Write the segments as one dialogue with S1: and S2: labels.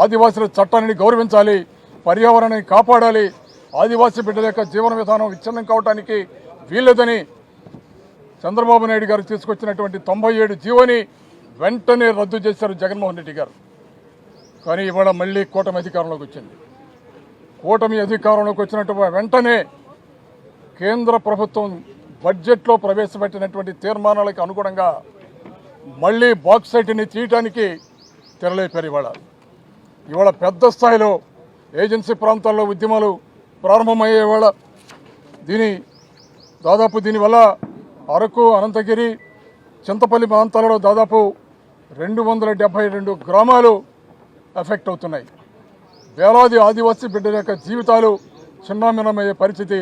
S1: ఆదివాసుల చట్టాన్ని గౌరవించాలి, పర్యావరణాన్ని కాపాడాలి, ఆదివాసీ బిడ్డల యొక్క జీవన విధానం విచ్ఛిన్నం కావడానికి వీల్లేదని చంద్రబాబు నాయుడు గారు తీసుకొచ్చినటువంటి 97 జీవోని వెంటనే రద్దు చేశారు జగన్మోహన్ రెడ్డి గారు. కానీ ఇవాళ మళ్ళీ కూటమి అధికారంలోకి వచ్చింది. కూటమి అధికారంలోకి వచ్చినటువంటి వెంటనే కేంద్ర ప్రభుత్వం బడ్జెట్లో ప్రవేశపెట్టినటువంటి తీర్మానాలకు అనుగుణంగా మళ్ళీ బాక్సైట్ని తీయటానికి తెరలేపారు. ఇవాళ పెద్ద స్థాయిలో ఏజెన్సీ ప్రాంతాల్లో ఉద్యమాలు ప్రారంభమయ్యేవాళ్ళ దీనివల్ల అరకు, అనంతగిరి, చింతపల్లి ప్రాంతాలలో దాదాపు 272 గ్రామాలు ఎఫెక్ట్ అవుతున్నాయి. వేలాది ఆదివాసీ బిడ్డల యొక్క జీవితాలు చిన్నామిన్నమయ్యే పరిస్థితి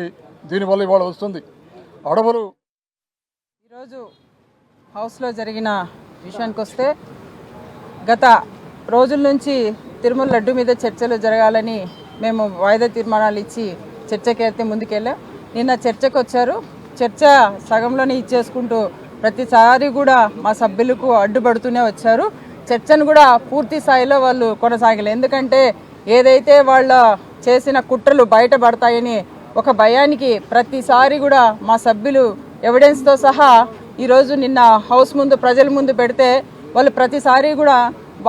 S1: దీనివల్ల ఇవాళ వస్తుంది. అడవులు
S2: ఈరోజు హౌస్లో జరిగిన విషయానికి వస్తే, గత రోజుల నుంచి తిరుమల లడ్డు మీద చర్చలు జరగాలని మేము వాయిదా తీర్మానాలు ఇచ్చి చర్చకైతే ముందుకెళ్ళాం. నిన్న చర్చకు వచ్చారు. చర్చ సగంలోనే ఇచ్చేసుకుంటూ ప్రతిసారి కూడా మా సభ్యులకు అడ్డుపడుతూనే వచ్చారు. చర్చను కూడా పూర్తి స్థాయిలో వాళ్ళు కొనసాగలేదు. ఎందుకంటే ఏదైతే వాళ్ళ చేసిన కుట్రలు బయటపడతాయని ఒక భయానికి ప్రతిసారి కూడా మా సభ్యులు ఎవిడెన్స్తో సహా ఈరోజు నిన్న హౌస్ ముందు ప్రజల ముందు పెడితే వాళ్ళు ప్రతిసారి కూడా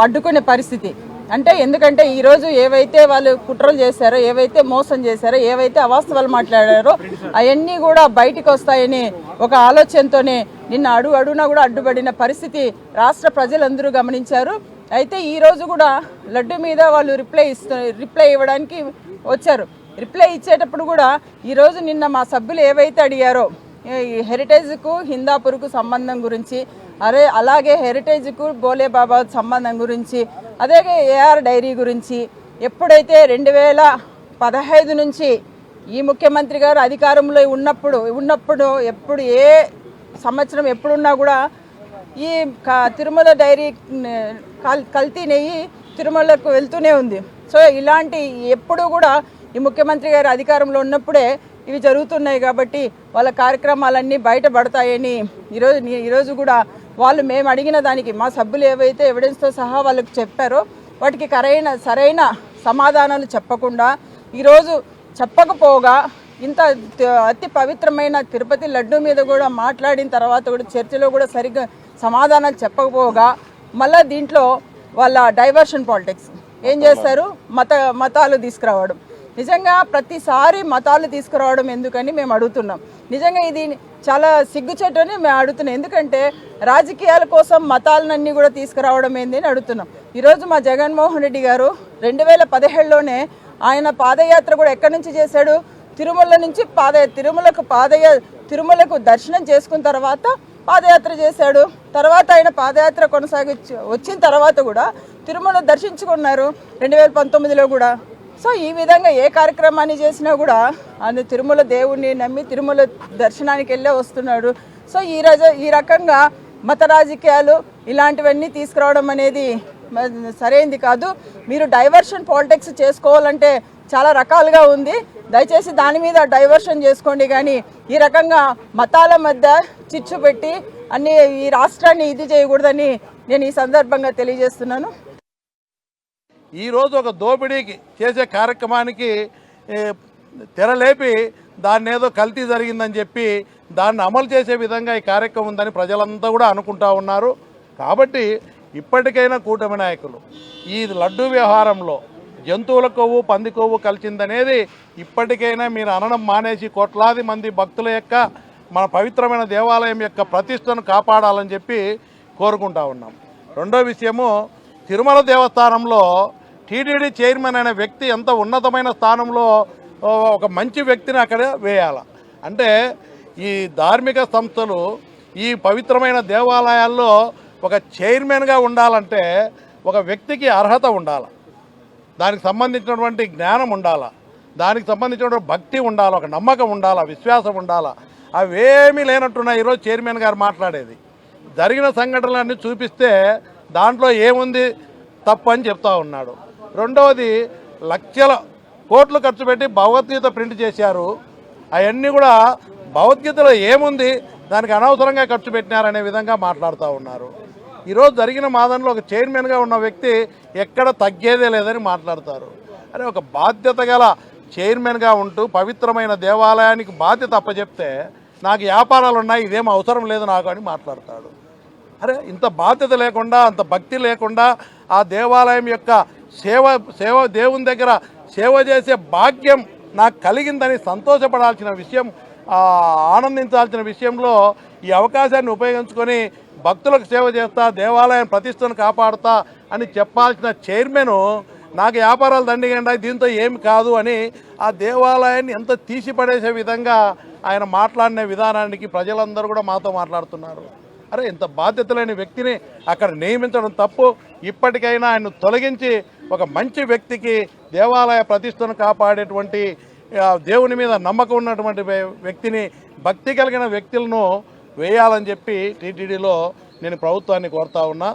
S2: అడ్డుకునే పరిస్థితి. అంటే ఎందుకంటే ఈరోజు ఏవైతే వాళ్ళు కుట్రలు చేశారో, ఏవైతే మోసం చేశారో, ఏవైతే అవాస్తవాలు మాట్లాడారో అవన్నీ కూడా బయటికి వస్తాయని ఒక ఆలోచనతోనే నిన్న అడుగునా కూడా అడ్డుపడిన పరిస్థితి రాష్ట్ర ప్రజలందరూ గమనించారు. అయితే ఈరోజు కూడా లడ్డు మీద వాళ్ళు రిప్లై ఇవ్వడానికి వచ్చారు. రిప్లై ఇచ్చేటప్పుడు కూడా ఈరోజు నిన్న మా సభ్యులు ఏవైతే అడిగారో హెరిటేజ్కు హిందాపూర్కు సంబంధం గురించి, అలాగే హెరిటేజ్కు బోలేబాబా సంబంధం గురించి, అదే ఏఆర్ డైరీ గురించి, ఎప్పుడైతే 2015 నుంచి ఈ ముఖ్యమంత్రి గారు అధికారంలో ఉన్నప్పుడు ఎప్పుడు ఏ సంవత్సరం ఎప్పుడున్నా కూడా ఈ తిరుమల డైరీ కల్తీ నెయ్యి తిరుమలకు వెళ్తూనే ఉంది. సో ఇలాంటి ఎప్పుడు కూడా ఈ ముఖ్యమంత్రి గారు అధికారంలో ఉన్నప్పుడే ఇవి జరుగుతున్నాయి. కాబట్టి వాళ్ళ కార్యక్రమాలన్నీ బయటపడతాయని ఈరోజు కూడా వాళ్ళు మేము అడిగిన దానికి మా సభ్యులు ఏవైతే ఎవిడెన్స్తో సహా వాళ్ళకి చెప్పారో వాటికి సరైన సమాధానాలు చెప్పకుండా, ఈరోజు చెప్పకపోగా ఇంత అతి పవిత్రమైన తిరుపతి లడ్డు మీద కూడా మాట్లాడిన తర్వాత కూడా చర్చలో కూడా సరిగ్గా సమాధానాలు చెప్పకపోగా మళ్ళీ దీంట్లో వాళ్ళ డైవర్షన్ పాలిటిక్స్ ఏం చేస్తారు, మతాలు తీసుకురావడం. నిజంగా ప్రతిసారి మతాలు తీసుకురావడం ఎందుకని మేము అడుగుతున్నాం. నిజంగా ఇది చాలా సిగ్గుచేటని మేము అడుగుతున్నాం. ఎందుకంటే రాజకీయాల కోసం మతాలన్నీ కూడా తీసుకురావడం ఏంది అని అడుగుతున్నాం. ఈరోజు మా జగన్మోహన్ రెడ్డి గారు 2017లోనే ఆయన పాదయాత్ర కూడా ఎక్కడి నుంచి చేశాడు, తిరుమల నుంచి తిరుమలకు దర్శనం చేసుకున్న తర్వాత పాదయాత్ర చేశాడు. తర్వాత ఆయన పాదయాత్ర వచ్చిన తర్వాత కూడా తిరుమల దర్శించుకున్నారు 2019లో కూడా. సో ఈ విధంగా ఏ కార్యక్రమాన్ని చేసినా కూడా ఆయన తిరుమల దేవుణ్ణి నమ్మి తిరుమల దర్శనానికి వెళ్ళే వస్తున్నాడు. సో ఈ రకంగా మత రాజకీయాలు ఇలాంటివన్నీ తీసుకురావడం అనేది సరైనది కాదు. మీరు డైవర్షన్ పాలిటిక్స్ చేసుకోవాలంటే చాలా రకాలుగా ఉంది. దయచేసి దాని మీద డైవర్షన్ చేసుకోండి, కానీ ఈ రకంగా మతాల మధ్య చిచ్చు పెట్టి ఈ రాష్ట్రాన్ని ఇది చేయకూడదని నేను ఈ సందర్భంగా తెలియజేస్తున్నాను.
S3: ఈరోజు ఒక దోపిడీకి చేసే కార్యక్రమానికి తెరలేపి దాన్ని ఏదో కల్తీ జరిగిందని చెప్పి దాన్ని అమలు చేసే విధంగా ఈ కార్యక్రమం ఉందని ప్రజలంతా కూడా అనుకుంటా ఉన్నారు. కాబట్టి ఇప్పటికైనా కూటమి నాయకులు ఈ లడ్డూ వ్యవహారంలో జంతువుల కొవ్వు, పంది కొవ్వు కలిసిందనేది ఇప్పటికైనా మీరు అనడం మానేసి కోట్లాది మంది భక్తుల యొక్క మన పవిత్రమైన దేవాలయం యొక్క ప్రతిష్టను కాపాడాలని చెప్పి కోరుకుంటా ఉన్నాం. రెండో విషయము, తిరుమల దేవస్థానంలో టీటీడీ చైర్మన్ అనే వ్యక్తి ఎంత ఉన్నతమైన స్థానంలో ఒక మంచి వ్యక్తిని అక్కడ వేయాలి. అంటే ఈ ధార్మిక సంస్థలు ఈ పవిత్రమైన దేవాలయాల్లో ఒక చైర్మన్గా ఉండాలంటే ఒక వ్యక్తికి అర్హత ఉండాలి, దానికి సంబంధించినటువంటి జ్ఞానం ఉండాలి, దానికి సంబంధించినటువంటి భక్తి ఉండాలి, ఒక నమ్మకం ఉండాలి, విశ్వాసం ఉండాలి. అవేమీ లేనట్టున్నాయి ఈరోజు చైర్మన్ గారు మాట్లాడేది. జరిగిన సంఘటనలన్నీ చూపిస్తే దాంట్లో ఏముంది తప్పు అని చెప్తా ఉన్నాడు. రెండవది, లక్షల కోట్లు ఖర్చు పెట్టి భగవద్గీత ప్రింట్ చేశారు. అవన్నీ కూడా భగవద్గీతలో ఏముంది, దానికి అనవసరంగా ఖర్చు పెట్టినారనే విధంగా మాట్లాడుతూ ఉన్నారు. ఈరోజు జరిగిన మాదంలో ఒక చైర్మన్గా ఉన్న వ్యక్తి ఎక్కడ తగ్గేదే లేదని మాట్లాడతారు. అరే ఒక బాధ్యత గల చైర్మన్గా ఉంటూ పవిత్రమైన దేవాలయానికి బాధ్యత అప్పచెప్తే నాకు వ్యాపారాలు ఉన్నాయి ఇదేం అవసరం లేదు నాకు అని మాట్లాడతాడు. అరే ఇంత బాధ్యత లేకుండా అంత భక్తి లేకుండా ఆ దేవాలయం యొక్క సేవ దేవుని దగ్గర సేవ చేసే భాగ్యం నాకు కలిగిందని సంతోషపడాల్సిన విషయం, ఆనందించాల్సిన విషయంలో ఈ అవకాశాన్ని ఉపయోగించుకొని భక్తులకు సేవ చేస్తా దేవాలయం ప్రతిష్టను కాపాడుతా అని చెప్పాల్సిన చైర్మన్ నాకు వ్యాపారాలు దండిగండి దీంతో ఏమి కాదు అని ఆ దేవాలయాన్ని ఎంత తీసిపడేసే విధంగా ఆయన మాట్లాడిన విధానానికి ప్రజలందరూ కూడా మాతో మాట్లాడుతున్నారు. అరే ఇంత బాధ్యత లేని వ్యక్తిని అక్కడ నియమించడం తప్పు. ఇప్పటికైనా ఆయన తొలగించి ఒక మంచి వ్యక్తికి దేవాలయ ప్రతిష్టను కాపాడేటువంటి దేవుని మీద నమ్మకం ఉన్నటువంటి వ్యక్తిని భక్తి కలిగిన వ్యక్తులను వేయాలని చెప్పి టీటీడీలో నేను ప్రభుత్వాన్ని కోరుతా ఉన్నా.